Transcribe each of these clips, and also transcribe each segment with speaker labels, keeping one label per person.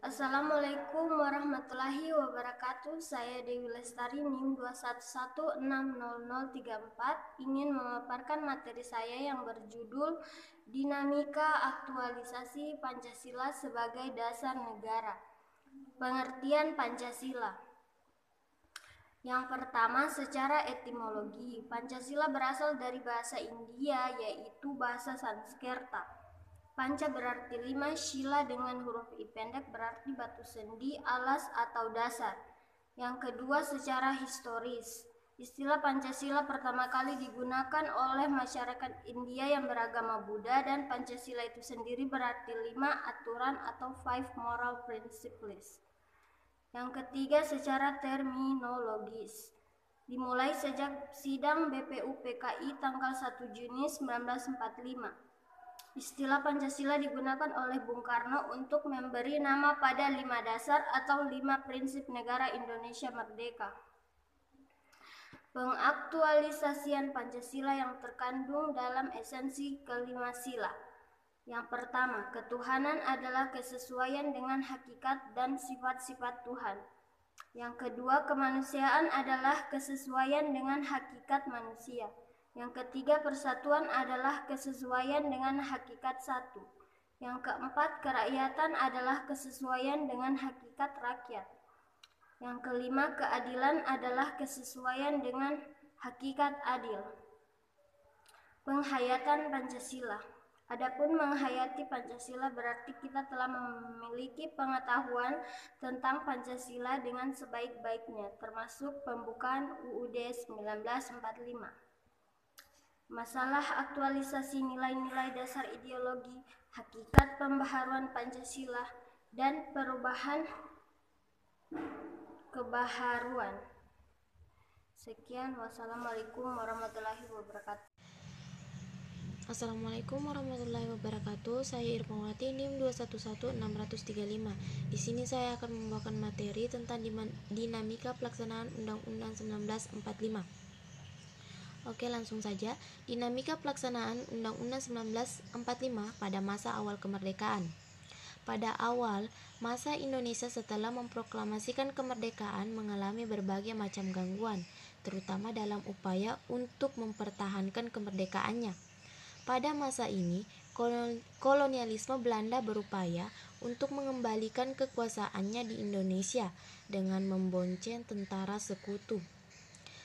Speaker 1: Assalamualaikum warahmatullahi wabarakatuh. Saya Dewi Lestari, NIM 211600034, ingin memaparkan materi saya yang berjudul Dinamika Aktualisasi Pancasila sebagai Dasar Negara. Pengertian Pancasila. Yang pertama, secara etimologi, Pancasila berasal dari bahasa India, yaitu bahasa Sanskerta. Panca berarti 5, Shila dengan huruf I pendek berarti batu sendi, alas atau dasar. Yang kedua, secara historis. Istilah Pancasila pertama kali digunakan oleh masyarakat India yang beragama Buddha, dan Pancasila itu sendiri berarti 5 aturan atau 5 moral principles. Yang ketiga, secara terminologis. Dimulai sejak sidang BPUPKI tanggal 1 Juni 1945. Istilah Pancasila digunakan oleh Bung Karno untuk memberi nama pada 5 dasar atau 5 prinsip negara Indonesia merdeka. Pengaktualisasian Pancasila yang terkandung dalam esensi kelima sila. Yang pertama, ketuhanan adalah kesesuaian dengan hakikat dan sifat-sifat Tuhan. Yang kedua, kemanusiaan adalah kesesuaian dengan hakikat manusia. Yang ketiga, persatuan adalah kesesuaian dengan hakikat satu. Yang keempat, kerakyatan adalah kesesuaian dengan hakikat rakyat. Yang kelima, keadilan adalah kesesuaian dengan hakikat adil. Penghayatan Pancasila. Adapun menghayati Pancasila berarti kita telah memiliki pengetahuan tentang Pancasila dengan sebaik-baiknya, termasuk pembukaan UUD 1945. Masalah aktualisasi nilai-nilai dasar ideologi, hakikat pembaharuan Pancasila, dan perubahan kebaharuan. Sekian, wassalamualaikum warahmatullahi wabarakatuh.
Speaker 2: Assalamualaikum warahmatullahi wabarakatuh. Saya Irmawati, NIM 2116035. Di sini saya akan membawakan materi tentang dinamika pelaksanaan Undang-Undang 1945. Oke, langsung saja. Dinamika pelaksanaan Undang-Undang 1945 pada masa awal kemerdekaan. Pada awal masa Indonesia setelah memproklamasikan kemerdekaan mengalami berbagai macam gangguan, terutama dalam upaya untuk mempertahankan kemerdekaannya. Pada masa ini, kolonialisme Belanda berupaya untuk mengembalikan kekuasaannya di Indonesia dengan membonceng tentara sekutu.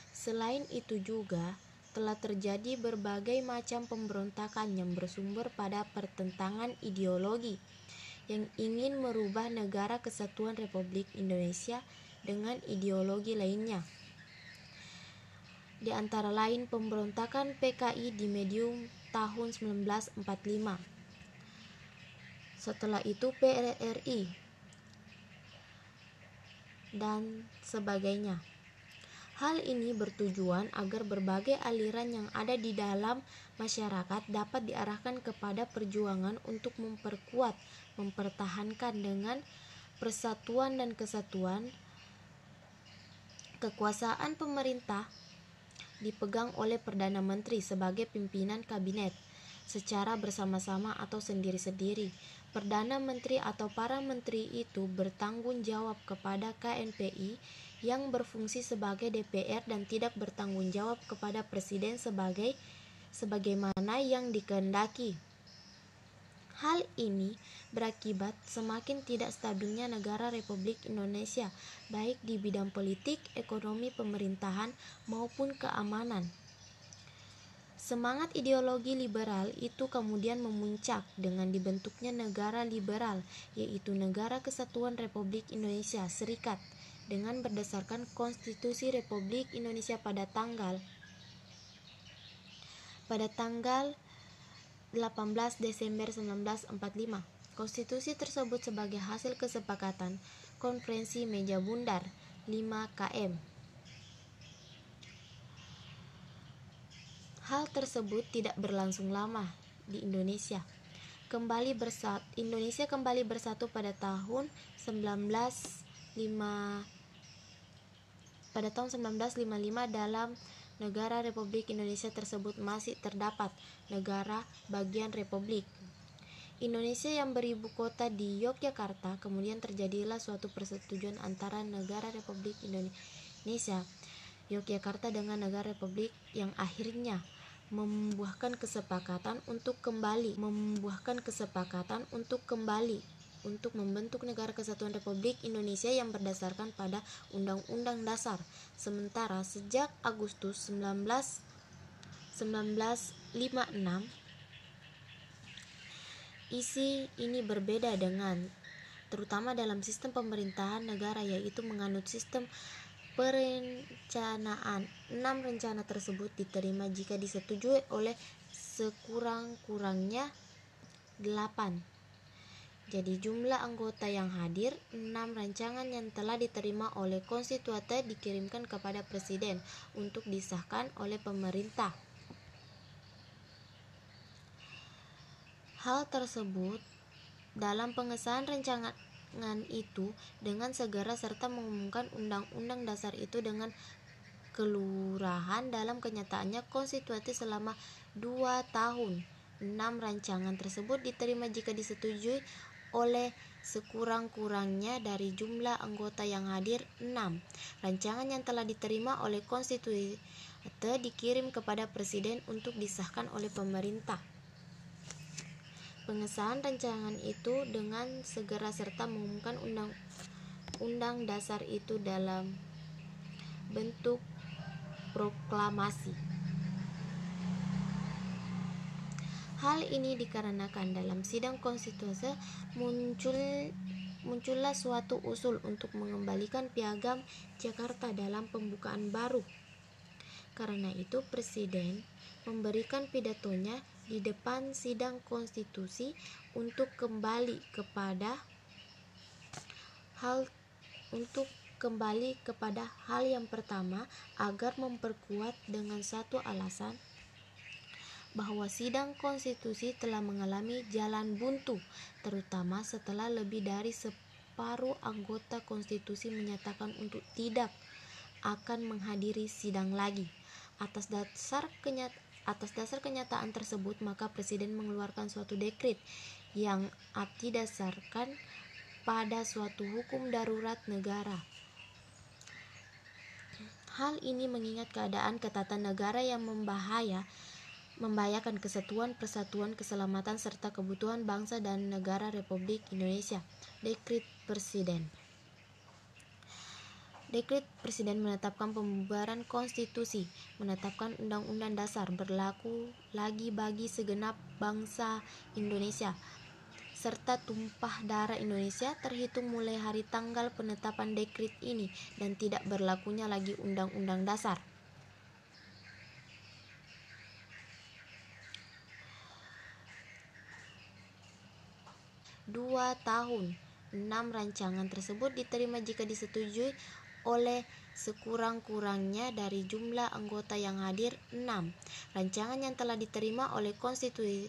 Speaker 2: Selain itu juga telah terjadi berbagai macam pemberontakan yang bersumber pada pertentangan ideologi yang ingin merubah negara kesatuan Republik Indonesia dengan ideologi lainnya. Di antara lain pemberontakan PKI di medium tahun 1945. Setelah itu PRRI dan sebagainya. Hal ini bertujuan agar berbagai aliran yang ada di dalam masyarakat dapat diarahkan kepada perjuangan untuk memperkuat, mempertahankan dengan persatuan dan kesatuan kekuasaan pemerintah dipegang oleh Perdana Menteri sebagai pimpinan kabinet secara bersama-sama atau sendiri-sendiri. Perdana Menteri atau para menteri itu bertanggung jawab kepada KNPI yang berfungsi sebagai DPR dan tidak bertanggung jawab kepada Presiden sebagaimana yang dikehendaki. Hal ini berakibat semakin tidak stabilnya negara Republik Indonesia, baik di bidang politik, ekonomi, pemerintahan, maupun keamanan. Semangat ideologi liberal itu kemudian memuncak dengan dibentuknya negara liberal, yaitu Negara Kesatuan Republik Indonesia Serikat, dengan berdasarkan Konstitusi Republik Indonesia pada tanggal 18 Desember 1945. Konstitusi tersebut sebagai hasil kesepakatan Konferensi Meja Bundar 5 KM. Hal tersebut tidak berlangsung lama di Indonesia. Indonesia kembali bersatu pada tahun 1955. Dalam negara Republik Indonesia tersebut masih terdapat negara bagian republik Indonesia yang beribu kota di Yogyakarta, kemudian terjadilah suatu persetujuan antara Negara Republik Indonesia Yogyakarta dengan Negara Republik yang akhirnya membuahkan kesepakatan untuk kembali untuk membentuk Negara Kesatuan Republik Indonesia yang berdasarkan pada Undang-Undang Dasar. Sementara sejak Agustus 1956 isi ini berbeda terutama dalam sistem pemerintahan negara, yaitu menganut sistem perencanaan. 6 rencana tersebut diterima jika disetujui oleh sekurang-kurangnya 8. Jadi jumlah anggota yang hadir 6. Rancangan yang telah diterima oleh konstituante dikirimkan kepada presiden untuk disahkan oleh pemerintah. Hal tersebut dalam pengesahan rancangan itu dengan segera serta mengumumkan Undang-Undang Dasar itu dengan kelurahan dalam kenyataannya konstitusi selama 2 tahun. 6 rancangan tersebut diterima jika disetujui oleh sekurang-kurangnya dari jumlah anggota yang hadir 6. Rancangan yang telah diterima oleh konstitusi dikirim kepada presiden untuk disahkan oleh pemerintah. Pengesahan rancangan itu dengan segera serta mengumumkan Undang-Undang Dasar itu dalam bentuk proklamasi. Hal ini dikarenakan dalam sidang konstitusi muncullah suatu usul untuk mengembalikan Piagam Jakarta dalam pembukaan baru. Karena itu Presiden memberikan pidatonya di depan sidang konstitusi untuk kembali kepada hal yang pertama, agar memperkuat dengan satu alasan bahwa sidang konstitusi telah mengalami jalan buntu, terutama setelah lebih dari separuh anggota konstitusi menyatakan untuk tidak akan menghadiri sidang lagi. Atas dasar kenyataan tersebut, maka Presiden mengeluarkan suatu dekret yang didasarkan pada suatu hukum darurat negara. Hal ini mengingat keadaan ketatanegaraan yang membahayakan kesatuan, persatuan, keselamatan, serta kebutuhan bangsa dan negara Republik Indonesia. Dekret Presiden. Dekret Presiden menetapkan pembubaran konstitusi, menetapkan Undang-Undang Dasar berlaku lagi bagi segenap bangsa Indonesia, serta tumpah darah Indonesia terhitung mulai hari tanggal penetapan dekret ini dan tidak berlakunya lagi Undang-Undang Dasar. Dua tahun. 6 rancangan tersebut diterima jika disetujui oleh sekurang-kurangnya dari jumlah anggota yang hadir 6. Rancangan yang telah diterima oleh konstitusi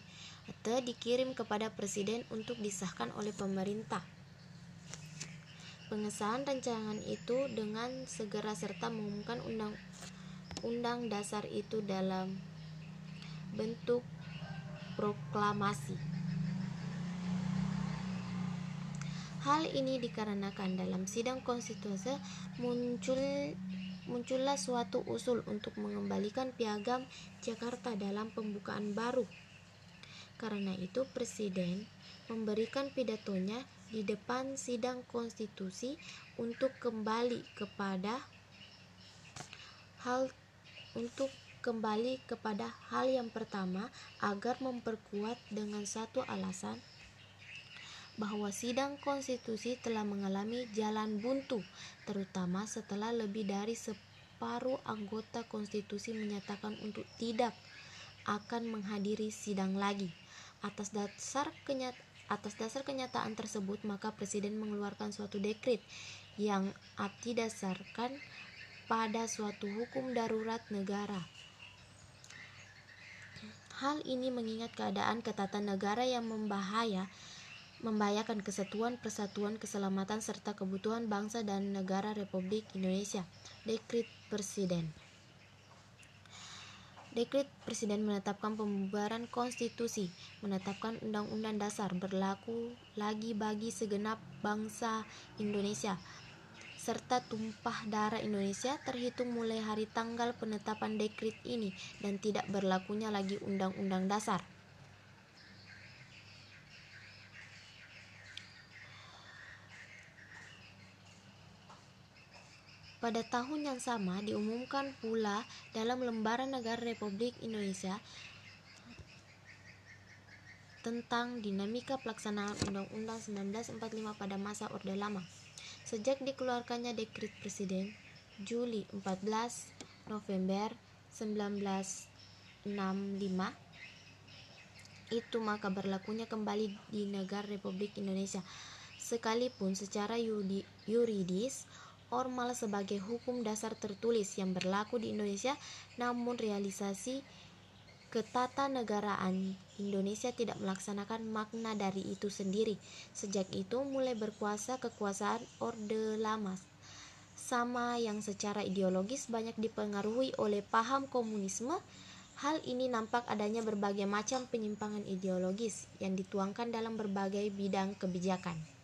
Speaker 2: dikirim kepada presiden untuk disahkan oleh pemerintah. Pengesahan rancangan itu dengan segera serta mengumumkan Undang-Undang Dasar itu dalam bentuk proklamasi. Hal ini dikarenakan dalam sidang konstitusi muncullah suatu usul untuk mengembalikan Piagam Jakarta dalam pembukaan baru. Karena itu Presiden memberikan pidatonya di depan sidang konstitusi untuk kembali kepada hal yang pertama, agar memperkuat dengan satu alasan bahwa sidang konstitusi telah mengalami jalan buntu, terutama setelah lebih dari separuh anggota konstitusi menyatakan untuk tidak akan menghadiri sidang lagi. Atas dasar kenyataan tersebut, maka Presiden mengeluarkan suatu dekret yang didasarkan pada suatu hukum darurat negara. Hal ini mengingat keadaan ketatanegaraan yang membahayakan kesatuan, persatuan, keselamatan, serta kebutuhan bangsa dan negara Republik Indonesia. Dekret Presiden. Dekret Presiden menetapkan pembubaran konstitusi, menetapkan Undang-Undang Dasar berlaku lagi bagi segenap bangsa Indonesia, serta tumpah darah Indonesia terhitung mulai hari tanggal penetapan dekret ini dan tidak berlakunya lagi Undang-Undang Dasar. Pada tahun yang sama diumumkan pula dalam Lembaran Negara Republik Indonesia tentang dinamika pelaksanaan Undang-Undang 1945 pada masa Orde Lama. Sejak dikeluarkannya Dekret Presiden Juli 14 November 1965 itu maka berlakunya kembali di negara Republik Indonesia, sekalipun secara yuridis formal sebagai hukum dasar tertulis yang berlaku di Indonesia, namun realisasi ketatanegaraan Indonesia tidak melaksanakan makna dari itu sendiri. Sejak itu mulai berkuasa kekuasaan Orde Lama, sama yang secara ideologis banyak dipengaruhi oleh paham komunisme. Hal ini nampak adanya berbagai macam penyimpangan ideologis yang dituangkan dalam berbagai bidang kebijakan.